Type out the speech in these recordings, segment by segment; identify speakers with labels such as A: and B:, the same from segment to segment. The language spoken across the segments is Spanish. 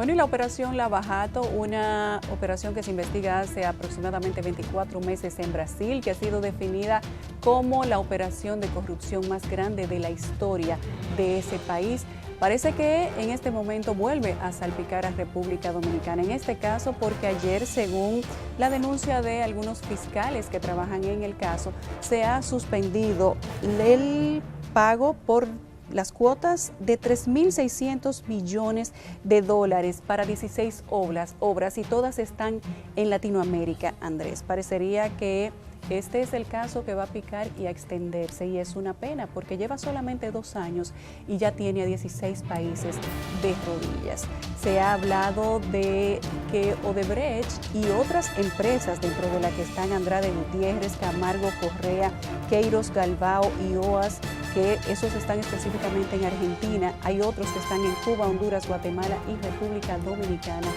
A: Bueno, y la operación Lava Jato, una operación que se investiga hace aproximadamente 24 meses en Brasil, que ha sido definida como la operación de corrupción más grande de la historia de ese país. Parece que en este momento vuelve a salpicar a República Dominicana. En este caso, porque ayer, según la denuncia de algunos fiscales que trabajan en el caso, se ha suspendido el pago por las cuotas de 3.600 millones de dólares para 16 obras y todas están en Latinoamérica, Andrés. Parecería que este es el caso que va a picar y a extenderse, y es una pena porque lleva solamente 2 años y ya tiene a 16 países de rodillas. Se ha hablado de que Odebrecht y otras empresas, dentro de la que están Andrade Gutiérrez, Camargo Correa, Queiroz Galvao y OAS, que esos están específicamente en Argentina, hay otros que están en Cuba, Honduras, Guatemala y República Dominicana,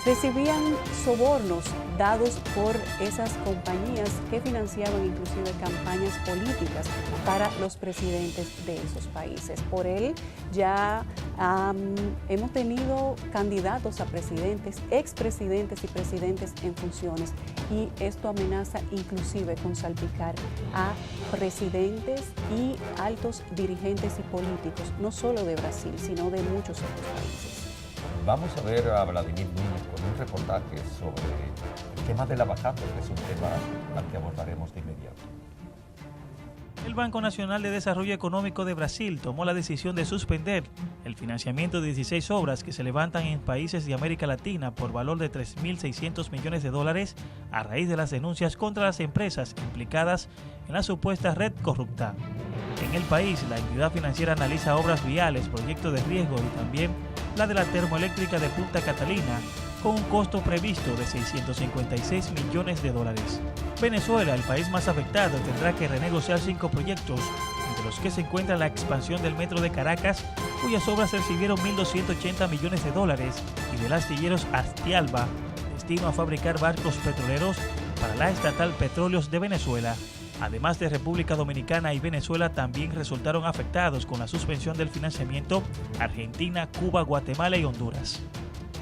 A: recibían sobornos dados por esas compañías que financiaban inclusive campañas políticas para los presidentes de esos países. Por él ya hemos tenido candidatos a presidentes, expresidentes y presidentes en funciones, y esto amenaza inclusive con salpicar a presidentes y altos dirigentes y políticos, no solo de Brasil, sino de muchos otros países.
B: Vamos a ver a Vladimir Núñez con un reportaje sobre el tema de Lava Jato, que es un tema al que abordaremos de inmediato.
C: El Banco Nacional de Desarrollo Económico de Brasil tomó la decisión de suspender el financiamiento de 16 obras que se levantan en países de América Latina por valor de 3.600 millones de dólares a raíz de las denuncias contra las empresas implicadas en la supuesta red corrupta. En el país, la entidad financiera analiza obras viales, proyectos de riesgo y también la de la termoeléctrica de Punta Catalina, con un costo previsto de 656 millones de dólares. Venezuela, el país más afectado, tendrá que renegociar 5 proyectos, entre los que se encuentra la expansión del metro de Caracas, cuyas obras recibieron 1.280 millones de dólares, y del astilleros Astialba, destino a fabricar barcos petroleros para la estatal Petróleos de Venezuela. Además de República Dominicana y Venezuela, también resultaron afectados con la suspensión del financiamiento Argentina, Cuba, Guatemala y Honduras.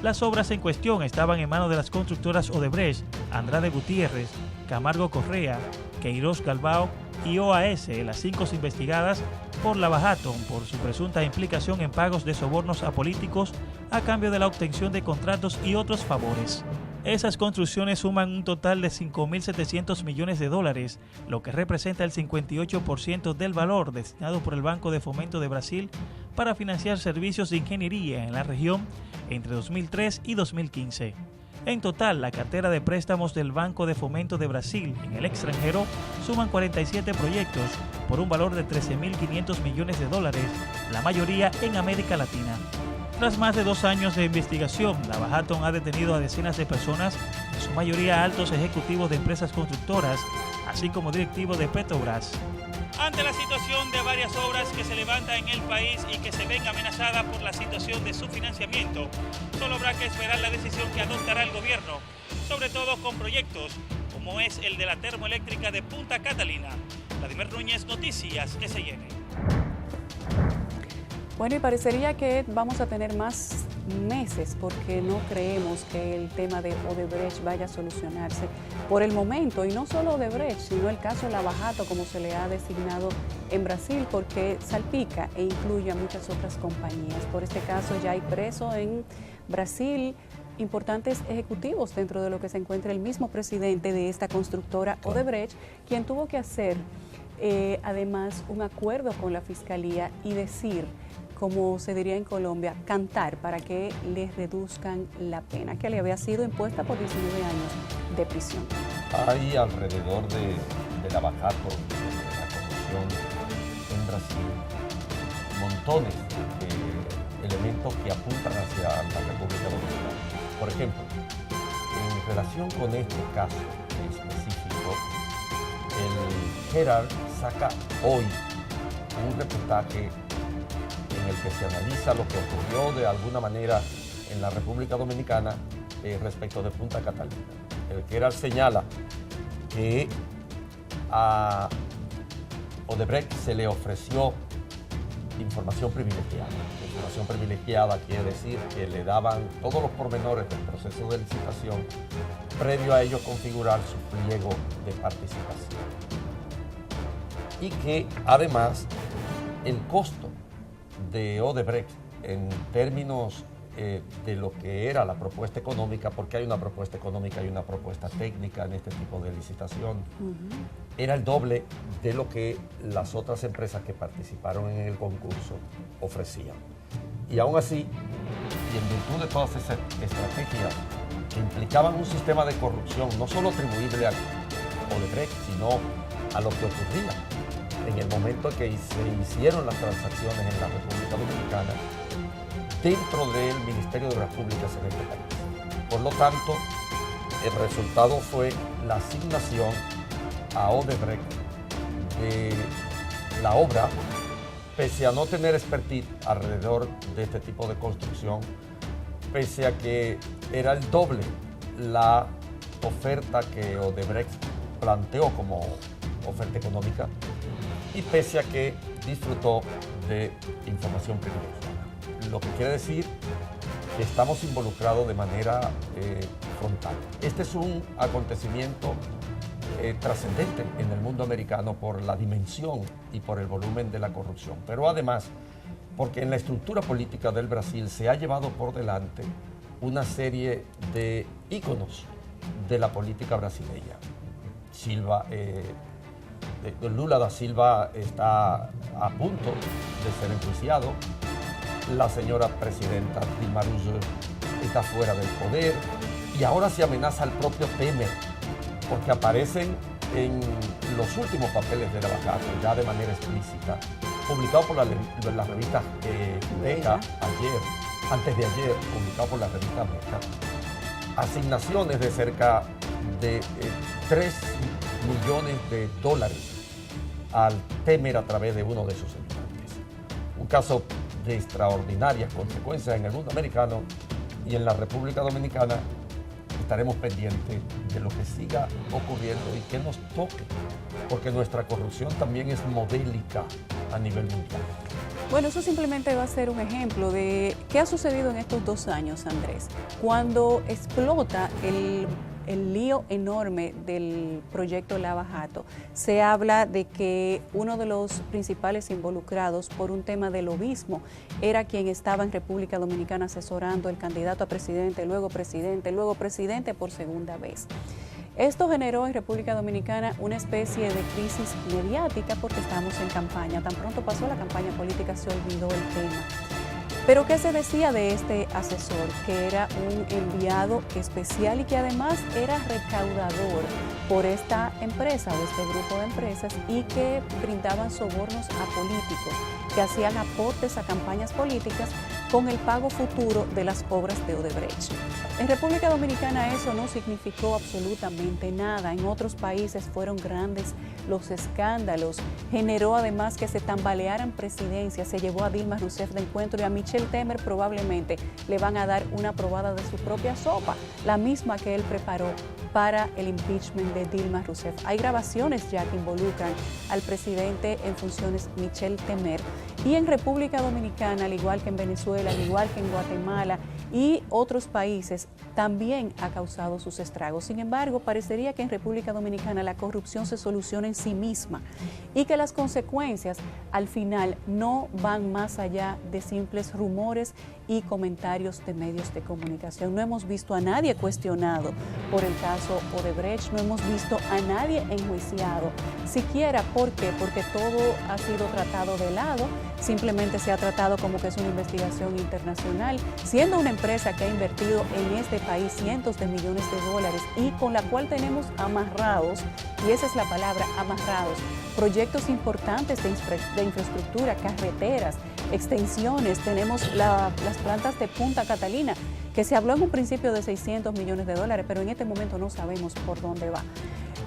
C: Las obras en cuestión estaban en manos de las constructoras Odebrecht, Andrade Gutiérrez, Camargo Correa, Queiroz Galvao y OAS, las 5 investigadas por Lava Jato por su presunta implicación en pagos de sobornos a políticos a cambio de la obtención de contratos y otros favores. Esas construcciones suman un total de 5.700 millones de dólares, lo que representa el 58% del valor destinado por el Banco de Fomento de Brasil para financiar servicios de ingeniería en la región entre 2003 y 2015. En total, la cartera de préstamos del Banco de Fomento de Brasil en el extranjero suman 47 proyectos por un valor de 13.500 millones de dólares, la mayoría en América Latina. Tras más de 2 años de investigación, Lava Jato ha detenido a decenas de personas, en su mayoría altos ejecutivos de empresas constructoras, así como directivos de Petrobras. Ante la situación de varias obras que se levantan en el país y que se ven amenazadas por la situación de su financiamiento, solo habrá que esperar la decisión que adoptará el gobierno, sobre todo con proyectos como es el de la termoeléctrica de Punta Catalina. Vladimir Núñez, Noticias SN.
A: Bueno, y parecería que vamos a tener más meses porque no creemos que el tema de Odebrecht vaya a solucionarse por el momento. Y no solo Odebrecht, sino el caso Lava Jato, como se le ha designado en Brasil, porque salpica e incluye a muchas otras compañías. Por este caso ya hay preso en Brasil importantes ejecutivos, dentro de lo que se encuentra el mismo presidente de esta constructora Odebrecht, quien tuvo que hacer además un acuerdo con la fiscalía y decir, como se diría en Colombia, cantar para que les reduzcan la pena que le había sido impuesta por 19 años de prisión.
B: Hay alrededor de Lava Jato, de la corrupción en Brasil, montones de elementos que apuntan hacia la República Dominicana. Por ejemplo, en relación con este caso específico, el Herald saca hoy un reportaje en el que se analiza lo que ocurrió de alguna manera en la República Dominicana respecto de Punta Catalina. El Herald señala que a Odebrecht se le ofreció información privilegiada. Información privilegiada quiere decir que le daban todos los pormenores del proceso de licitación previo a ello configurar su pliego de participación. Y que además el costo de Odebrecht en términos de lo que era la propuesta económica, porque hay una propuesta económica y una propuesta técnica en este tipo de licitación, era el doble de lo que las otras empresas que participaron en el concurso ofrecían. Y aún así, y en virtud de todas esas estrategias que implicaban un sistema de corrupción no solo atribuible a Odebrecht, sino a lo que ocurría en el momento en que se hicieron las transacciones en la República Dominicana, dentro del Ministerio de Obras Públicas en este país. Por lo tanto, el resultado fue la asignación a Odebrecht de la obra, pese a no tener expertise alrededor de este tipo de construcción, pese a que era el doble la oferta que Odebrecht planteó como oferta económica y pese a que disfrutó de información privilegiada. Lo que quiere decir que estamos involucrados de manera frontal. Este es un acontecimiento trascendente en el mundo americano por la dimensión y por el volumen de la corrupción, pero además porque en la estructura política del Brasil se ha llevado por delante una serie de íconos de la política brasileña. Lula da Silva está a punto de ser enjuiciado. La señora presidenta Dilma Rousseff está fuera del poder y ahora se amenaza al propio Temer porque aparecen en los últimos papeles de la Lavajato, ya de manera explícita, publicado por la revista Meca antes de ayer, publicado por la revista Meca, asignaciones de cerca de 3 millones de dólares al Temer a través de uno de sus ayudantes. Un caso de extraordinarias consecuencias en el mundo americano y en la República Dominicana. Estaremos pendientes de lo que siga ocurriendo y que nos toque, porque nuestra corrupción también es modélica a nivel mundial.
A: Bueno, eso simplemente va a ser un ejemplo de qué ha sucedido en estos 2 años, Andrés. Cuando explota el lío enorme del proyecto Lava Jato, se habla de que uno de los principales involucrados por un tema de lobismo era quien estaba en República Dominicana asesorando al candidato a presidente, luego presidente por segunda vez. Esto generó en República Dominicana una especie de crisis mediática porque estamos en campaña. Tan pronto pasó la campaña política se olvidó el tema. Pero ¿qué se decía de este asesor? Que era un enviado especial y que además era recaudador por esta empresa o este grupo de empresas y que brindaban sobornos a políticos, que hacían aportes a campañas políticas con el pago futuro de las obras de Odebrecht. En República Dominicana eso no significó absolutamente nada. En otros países fueron grandes los escándalos. Generó además que se tambalearan presidencias. Se llevó a Dilma Rousseff de encuentro y a Michel Temer probablemente le van a dar una probada de su propia sopa, la misma que él preparó para el impeachment de Dilma Rousseff. Hay grabaciones ya que involucran al presidente en funciones Michel Temer. Y en República Dominicana, al igual que en Venezuela, al igual que en Guatemala y otros países, también ha causado sus estragos. Sin embargo, parecería que en República Dominicana la corrupción se soluciona en sí misma y que las consecuencias al final no van más allá de simples rumores y comentarios de medios de comunicación. No hemos visto a nadie cuestionado por el caso Odebrecht, no hemos visto a nadie enjuiciado, siquiera. ¿Por qué? Porque todo ha sido tratado de lado, simplemente se ha tratado como que es una investigación internacional, siendo una empresa que ha invertido en este país cientos de millones de dólares y con la cual tenemos amarrados, y esa es la palabra, amarrados, proyectos importantes de infraestructura, carreteras, extensiones. Tenemos las plantas de Punta Catalina, que se habló en un principio de 600 millones de dólares, pero en este momento no sabemos por dónde va.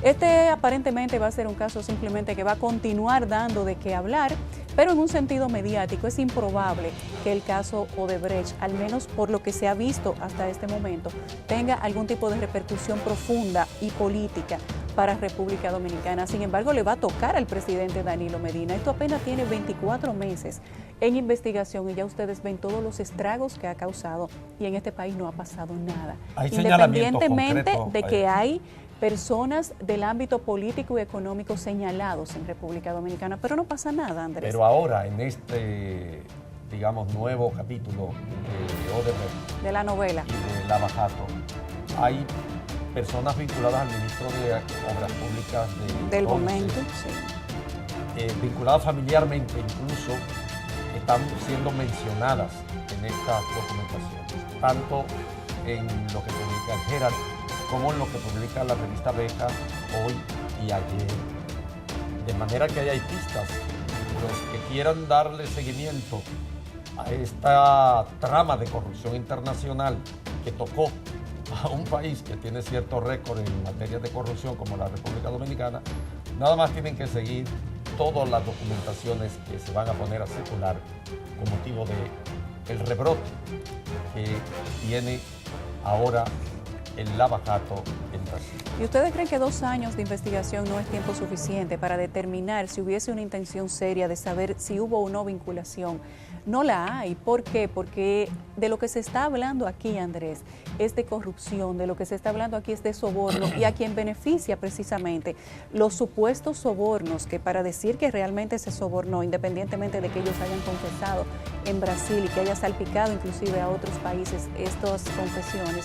A: Este aparentemente va a ser un caso simplemente que va a continuar dando de qué hablar, pero en un sentido mediático es improbable que el caso Odebrecht, al menos por lo que se ha visto hasta este momento, tenga algún tipo de repercusión profunda y política, para República Dominicana. Sin embargo, le va a tocar al presidente Danilo Medina. Esto apenas tiene 24 meses en investigación y ya ustedes ven todos los estragos que ha causado y en este país no ha pasado nada. Independientemente de que hay personas del ámbito político y económico señalados en República Dominicana, pero no pasa nada, Andrés.
B: Pero ahora, en este, digamos, nuevo capítulo de Odebrecht,
A: de la novela
B: y de Lava Jato, hay personas vinculadas al ministro de Obras Públicas
A: del
B: entonces,
A: momento, sí.
B: Vinculadas familiarmente, incluso están siendo mencionadas en estas documentaciones, tanto en lo que publica el Herald como en lo que publica la revista Beja hoy y ayer. De manera que ahí hay pistas. Los que quieran darle seguimiento a esta trama de corrupción internacional que tocó a un país que tiene cierto récord en materia de corrupción como la República Dominicana, nada más tienen que seguir todas las documentaciones que se van a poner a circular con motivo del rebrote que tiene ahora el Lava Jato en Brasil.
A: ¿Y ustedes creen que 2 años de investigación no es tiempo suficiente para determinar si hubiese una intención seria de saber si hubo o no vinculación? No la hay. ¿Por qué? Porque de lo que se está hablando aquí, Andrés, es de corrupción, de lo que se está hablando aquí es de soborno y a quien beneficia precisamente los supuestos sobornos, que para decir que realmente se sobornó, independientemente de que ellos hayan confesado en Brasil y que haya salpicado inclusive a otros países estas confesiones,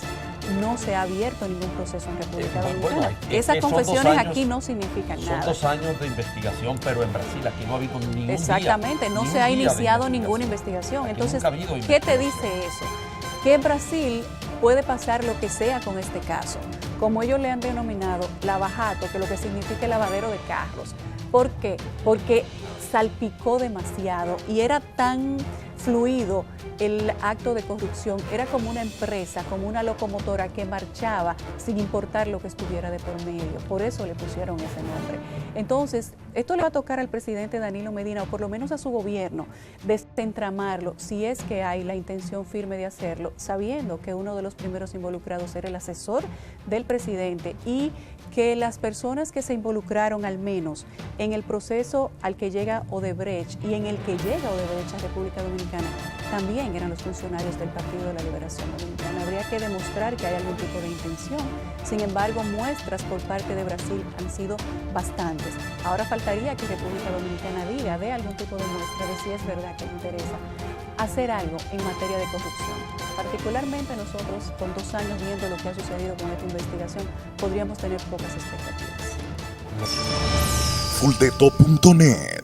A: no se ha abierto ningún proceso en República Dominicana. Esas confesiones aquí no significan nada.
B: Son 2 años de investigación, pero en Brasil aquí no ha habido ningún
A: Exactamente,
B: día,
A: no se ha iniciado ninguna investigación. Entonces, ¿qué te dice eso? Que en Brasil puede pasar lo que sea con este caso, como ellos le han denominado Lava Jato, que lo que significa lavadero de carros. ¿Por qué? Porque salpicó demasiado y era tan fluido el acto de corrupción, era como una empresa, como una locomotora que marchaba sin importar lo que estuviera de por medio. Por eso le pusieron ese nombre. Entonces, esto le va a tocar al presidente Danilo Medina, o por lo menos a su gobierno, desentramarlo, si es que hay la intención firme de hacerlo, sabiendo que uno de los primeros involucrados era el asesor del presidente y que las personas que se involucraron al menos en el proceso al que llega Odebrecht y en el que llega Odebrecht a República Dominicana también eran los funcionarios del Partido de la Liberación Dominicana. Habría que demostrar que hay algún tipo de intención. Sin embargo, muestras por parte de Brasil han sido bastantes. Ahora faltaría que República Dominicana diga, dé algún tipo de muestra de si es verdad que le interesa hacer algo en materia de corrupción. Particularmente nosotros, con 2 años viendo lo que ha sucedido con esta investigación, podríamos tener pocas expectativas.
D: Fulldeto.net